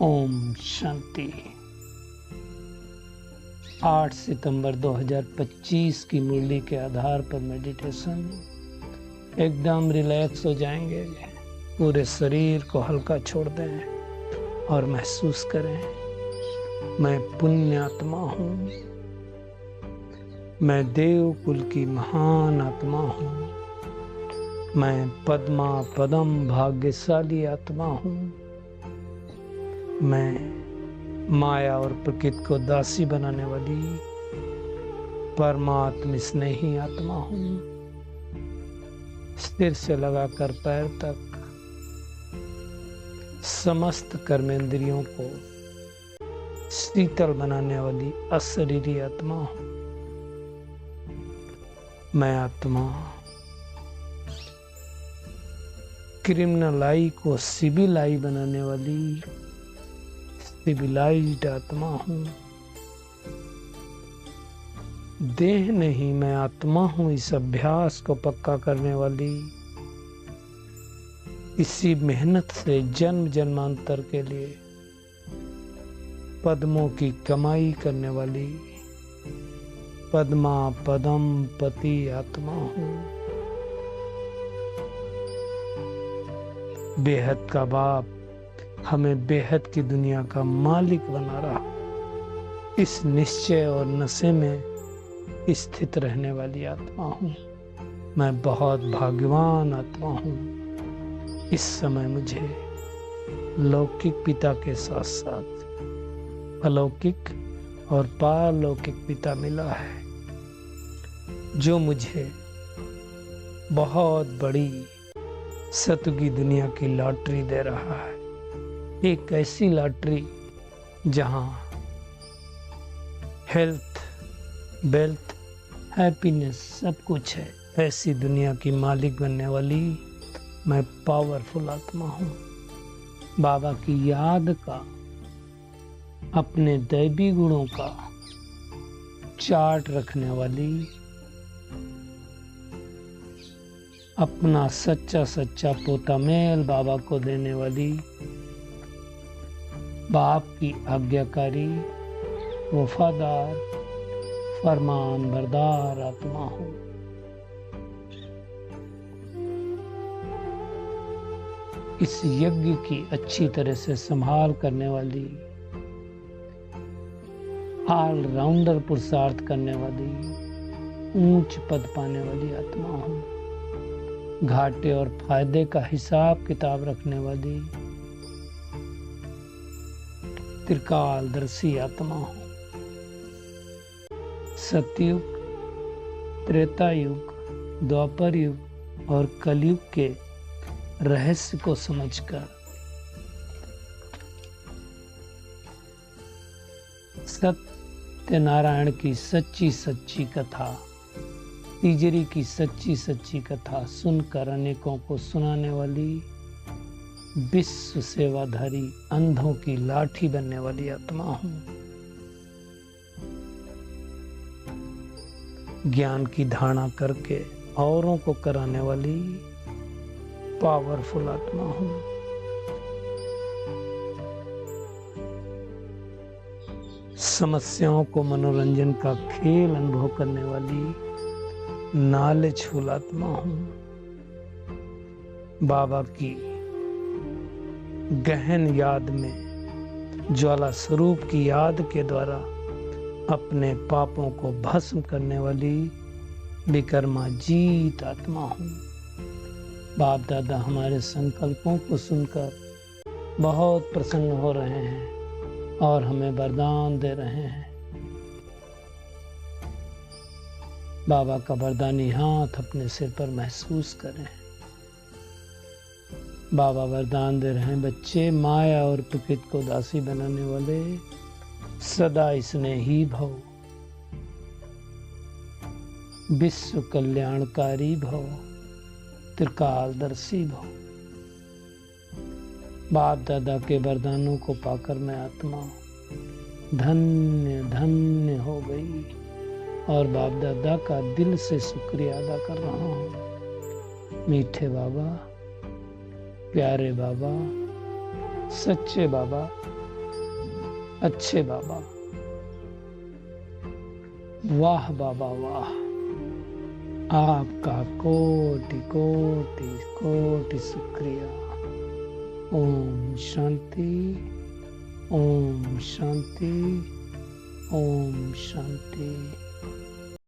ओम शांति। 8 सितंबर 2025 की मुरली के आधार पर मेडिटेशन। एकदम रिलैक्स हो जाएंगे, पूरे शरीर को हल्का छोड़ दें और महसूस करें, मैं पुण्य आत्मा हूँ, मैं देव कुल की महान आत्मा हूँ, मैं पद्मा पदम भाग्यशाली आत्मा हूँ, मैं माया और प्रकृति को दासी बनाने वाली परमात्म स्नेही आत्मा हूँ। सिर से लगाकर पैर तक समस्त कर्मेंद्रियों को शीतल बनाने वाली अशरीरी आत्मा हूँ। मैं आत्मा क्रिमिनलाई को सिविलाई बनाने वाली सिविलाइज्ड आत्मा हूँ। देह नहीं, मैं आत्मा हूँ। इस अभ्यास को पक्का करने वाली, इसी मेहनत से जन्म जन्मांतर के लिए पद्मों की कमाई करने वाली पद्मा पदम पति आत्मा हूँ। बेहद का बाप हमें बेहद की दुनिया का मालिक बना रहा, इस निश्चय और नशे में स्थित रहने वाली आत्मा हूँ। मैं बहुत भाग्यवान आत्मा हूँ। इस समय मुझे लौकिक पिता के साथ साथ अलौकिक और पारलौकिक पिता मिला है, जो मुझे बहुत बड़ी सतयुगी दुनिया की लॉटरी दे रहा है। एक ऐसी लॉटरी जहां हेल्थ, वेल्थ, हैप्पीनेस सब कुछ है। ऐसी दुनिया की मालिक बनने वाली मैं पावरफुल आत्मा हूँ। बाबा की याद का, अपने दैवी गुणों का चार्ट रखने वाली, अपना सच्चा सच्चा पोता मेल बाबा को देने वाली, बाप की आज्ञाकारी, वफादार, फरमान बरदार आत्मा हूँ। इस यज्ञ की अच्छी तरह से संभाल करने वाली, ऑलराउंडर पुरुषार्थ करने वाली, ऊंच पद पाने वाली आत्मा हूँ। घाटे और फायदे का हिसाब किताब रखने वाली त्रिकालदर्शी आत्मा हूँ। सतयुग, त्रेता युग, द्वापर युग और कलयुग के रहस्य को समझकर सत्यनारायण की सच्ची सच्ची कथा, तीजरी की सच्ची सच्ची कथा सुनकर अनेकों को सुनाने वाली, विश्व सेवाधारी अंधों की लाठी बनने वाली आत्मा हूँ। ज्ञान की धारणा करके औरों को कराने वाली पावरफुल आत्मा हूँ। समस्याओं को मनोरंजन का खेल अनुभव करने वाली नॉलेजफुल आत्मा हूँ। बाबा की गहन याद में ज्वाला स्वरूप की याद के द्वारा अपने पापों को भस्म करने वाली विकर्मा जीत आत्मा हूँ। बाप दादा हमारे संकल्पों को सुनकर बहुत प्रसन्न हो रहे हैं और हमें वरदान दे रहे हैं। बाबा का वरदानी हाथ अपने सिर पर महसूस करें। बाबा वरदान दे रहे हैं, बच्चे माया और प्रकृति को दासी बनाने वाले सदा स्नेही भव, विश्व कल्याणकारी भव, त्रिकालदर्शी भव। बाप दादा के वरदानों को पाकर मैं आत्मा धन्य धन्य हो गई और बाप दादा का दिल से शुक्रिया अदा कर रहा हूँ। मीठे बाबा, प्यारे बाबा, सच्चे बाबा, अच्छे बाबा, वाह बाबा वाह, आपका कोटि कोटि कोटि शुक्रिया। ओम शांति, ओम शांति, ओम शांति।